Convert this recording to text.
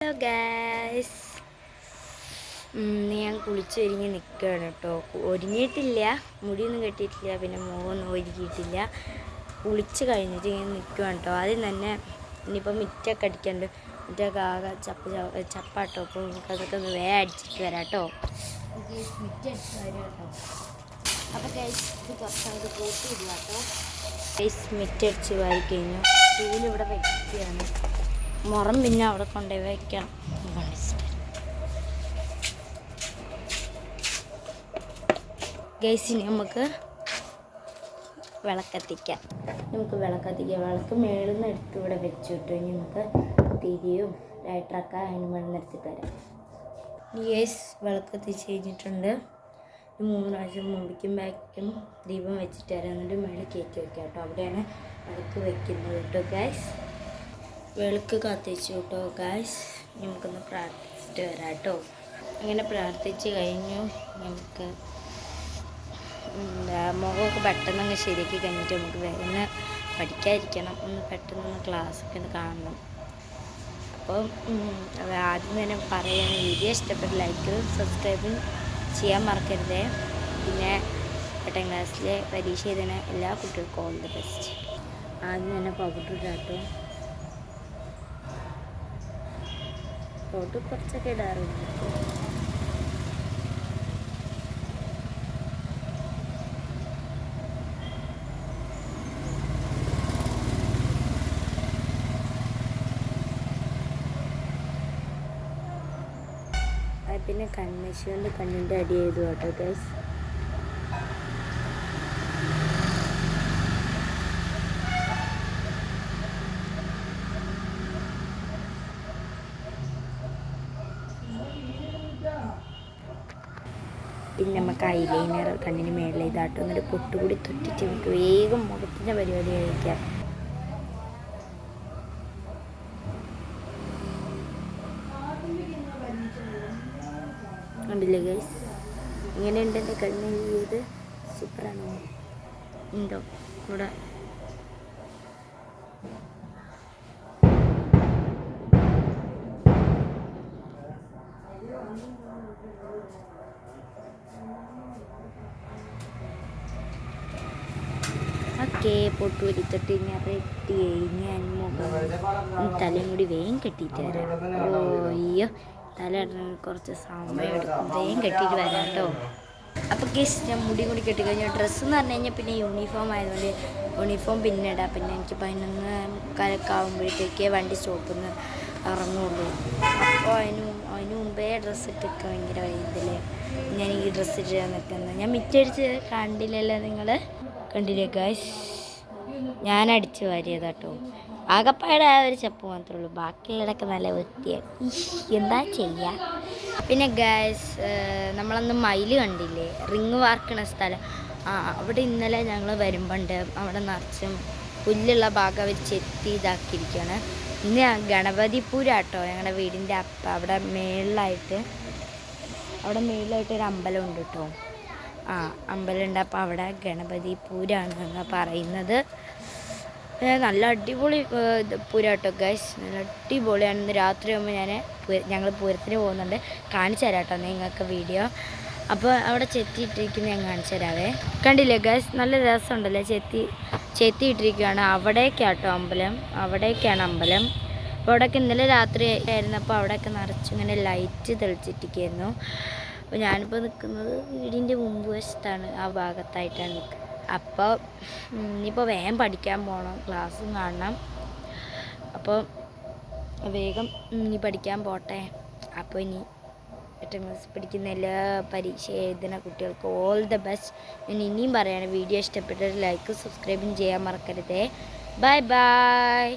Hello guys, ഞാൻ കുളിച്ചൊരുങ്ങി നിൽക്കുകയാണ് കേട്ടോ. ഒരുങ്ങിയിട്ടില്ല, മുടിയൊന്നും കെട്ടിയിട്ടില്ല, പിന്നെ മുഖമൊന്നും ഒരുക്കിയിട്ടില്ല. കുളിച്ച് കഴിഞ്ഞിട്ട് ഇങ്ങനെ നിൽക്കുകയാണ് കേട്ടോ. ആദ്യം തന്നെ ഇനിയിപ്പോൾ മിറ്റൊക്കെ അടിക്കാണ്ട്. മിറ്റൊക്കെ ആകെ ചപ്പാട്ടോ. അപ്പോൾ നമുക്ക് അതൊക്കെ ഒന്ന് അടിച്ചിട്ട് വരാം കേട്ടോ. മിറ്റടിച്ച് വരാം കേട്ടോ. അപ്പോൾ ഗൈസ് ഇത് കുറച്ചങ്ങോട്ട് കൂട്ടിയില്ല കേട്ടോ. ഗൈസ് മിറ്റടിച്ച് വാരി കഴിഞ്ഞു. ചൂലിവിടെ വയ്ക്കുകയാണ്. മുറം പിന്നെ അവിടെ കൊണ്ടുപോയി വയ്ക്കണം. ഗൈസിന് നമുക്ക് വിളക്കത്തിക്കാം. വിളക്ക് മേളിൽ നിന്ന് എടുത്ത് ഇവിടെ വെച്ചു കിട്ടും. ഇനി നമുക്ക് തിരിയും ലൈറ്ററൊക്കെ അതിന് മേളിൽ നിന്ന് എടുത്തിട്ട് വരാം. ഗൈസ് വിളക്കത്തിച്ച് കഴിഞ്ഞിട്ടുണ്ട്. 3 പ്രാവശ്യം മുമ്പിക്കും ബാക്കും ദീപം വെച്ചിട്ട് വരാം. എന്നിട്ട് മേളിൽ കയറ്റി വെക്കാം കേട്ടോ. അവിടെയാണ് വിളക്ക് വെക്കുന്നത് കേട്ടോ ഗൈസ്. വിളക്ക് കത്തിച്ചു കേട്ടോ ഗൈസ്. നമുക്കൊന്ന് പ്രാർത്ഥിച്ചിട്ട് വരാം കേട്ടോ. അങ്ങനെ പ്രാർത്ഥിച്ച് കഴിഞ്ഞു. നമുക്ക് മുഖമൊക്കെ പെട്ടെന്ന് ശരിയാക്കി കഴിഞ്ഞിട്ട് നമുക്ക് വേഗം പഠിക്കാതിരിക്കണം. പെട്ടെന്ന് ക്ലാസ്സൊക്കെ ഒന്ന് കാണണം. അപ്പം ആദ്യം തന്നെ പറയാൻ വീഡിയോ ഇഷ്ടപ്പെട്ട ലൈക്ക് സബ്സ്ക്രൈബും ചെയ്യാൻ മറക്കരുതേ. പിന്നെ 8ാം ക്ലാസ്സിലെ പരീക്ഷ എഴുതുന്ന എല്ലാ കുട്ടികൾക്കും ഓൾ ദി ബെസ്റ്റ്. ആദ്യം തന്നെ പൗഡർ ഇടാട്ടോ. പൗഡർ കുറച്ചൊക്കെ ഇടാറുണ്ട്. പിന്നെ കൺമഷി കൊണ്ട് കണ്ണിൻ്റെ അടി ചെയ്തു കേട്ടോ ഗൈസ്. പിന്നെ നമുക്ക് ഐലൈനർ കണ്ണിന് മേളിൽ ഇതാട്ടോ. എന്നിട്ട് പൊട്ടുകൂടി തൊട്ടിട്ട് നമുക്ക് വേഗം മുഖത്തിൻ്റെ പരിപാടി കഴിക്കാം. കണ്ടില്ലേ ഗൈസ്, ഇങ്ങനെയുണ്ട് എൻ്റെ കണ്ണ് ചെയ്ത്. സൂപ്പറാണോ? ഉണ്ടോ ഇവിടെ? ഓക്കെ, പൊട്ടു വലിത്തിട്ട് ഞാൻ റെഡി ഞാൻ മുഖം തലയും കൂടി വേഗം കെട്ടിയിട്ട് വരാം. അയ്യോ, തല കുറച്ച് സമയം എടുക്കും. വേഗം കെട്ടിയിട്ട് വരാം കേട്ടോ. അപ്പോൾ ഗൈസ് ഞാൻ മുടി കൂടി കെട്ടിക്കഴിഞ്ഞു. ഡ്രസ്സ് എന്ന് പറഞ്ഞു കഴിഞ്ഞാൽ പിന്നെ യൂണിഫോം ആയതുകൊണ്ട് യൂണിഫോം പിന്നെ ഇടാം. പിന്നെ എനിക്ക് 11:45 ആകുമ്പോഴത്തേക്ക് വണ്ടി സ്റ്റോപ്പിൽ നിന്ന് ഇറങ്ങുള്ളൂ. അപ്പോൾ അതിന് മുമ്പേ ഡ്രസ്സ് ഇട്ടൊക്കെ ഭയങ്കര വൈകില്ലേ. ഞാൻ ഈ ഡ്രസ്സ് ഇട്ടാൻ നിൽക്കുന്നത്. ഞാൻ മിറ്റടിച്ച് കണ്ടില്ലല്ലോ നിങ്ങൾ? കണ്ടില്ലേ ഗൈസ്, ഞാൻ അടിച്ച് വാരിയതാട്ടോ. ആകപ്പാടെ ഒരു ചെപ്പ് മാത്രമേ ഉള്ളൂ. ബാക്കിയുള്ളതൊക്കെ നല്ല വൃത്തിയാണ്. എന്താ ചെയ്യുക. പിന്നെ ഗൈസ് നമ്മളന്ന് മയിൽ കണ്ടില്ലേ, റിങ് വാർക്കണ സ്ഥലം. അവിടെ ഇന്നലെ ഞങ്ങൾ വരുമ്പോണ്ട് അവിടെ നിറച്ചും പുല്ലുള്ള ഭാഗം അവർ ചെത്തി ഇതാക്കിയിരിക്കുകയാണ്. ഇന്ന് ഗണപതി പൂരാട്ടോ ഞങ്ങളുടെ വീടിൻ്റെ അവിടെ മേളിലായിട്ട് ഒരു അമ്പലം ഉണ്ട് കേട്ടോ. അമ്പലമുണ്ട്. അപ്പോൾ അവിടെ ഗണപതി പൂരാണ് എന്നാണ് പറയുന്നത്. നല്ല അടിപൊളി പൂരാട്ടോ ഗൈസ്, നല്ല അടിപൊളിയാണ്. ഇന്ന് രാത്രി ആകുമ്പോൾ ഞങ്ങൾ പൂരത്തിന് പോകുന്നുണ്ട്. കാണിച്ചു തരാം കേട്ടോ നിങ്ങൾക്ക് വീഡിയോ. അപ്പോൾ അവിടെ ചെത്തിയിട്ടിരിക്കുന്നത് ഞാൻ കാണിച്ചു തരാവേ. കണ്ടില്ലേ ഗൈസ്, നല്ല രസമുണ്ടല്ലേ. ചെത്തിയിട്ടിരിക്കുകയാണ്. അവിടേക്കാട്ടോ അമ്പലം, അവിടേക്കാണ് അമ്പലം. അപ്പോൾ അവിടെയൊക്കെ ഇന്നലെ രാത്രി ആയിരുന്നപ്പോൾ അവിടെയൊക്കെ നിറച്ചിങ്ങനെ ലൈറ്റ് തെളിച്ചിട്ടിരിക്കുകയായിരുന്നു. അപ്പോൾ ഞാനിപ്പോൾ നിൽക്കുന്നത് വീടിൻ്റെ മുമ്പ് വശത്താണ്, ആ ഭാഗത്തായിട്ടാണ് നിൽക്കുന്നത്. അപ്പോൾ ഇനിയിപ്പോൾ വേഗം പഠിക്കാൻ പോകണം, ക്ലാസ്സും കാണണം. അപ്പോൾ വേഗം ഇനി പഠിക്കാൻ പോട്ടെ. അപ്പോൾ ഇനി 8ാം ക്ലാസ് പഠിക്കുന്ന എല്ലാ പരീക്ഷ എഴുതുന്ന കുട്ടികൾക്ക് ഓൾ ദ ബെസ്റ്റ്. ഞാൻ ഇനിയും പറയുകയാണ്, വീഡിയോ ഇഷ്ടപ്പെട്ടൊരു ലൈക്ക് സബ്സ്ക്രൈബും ചെയ്യാൻ മറക്കരുതേ. Bye bye.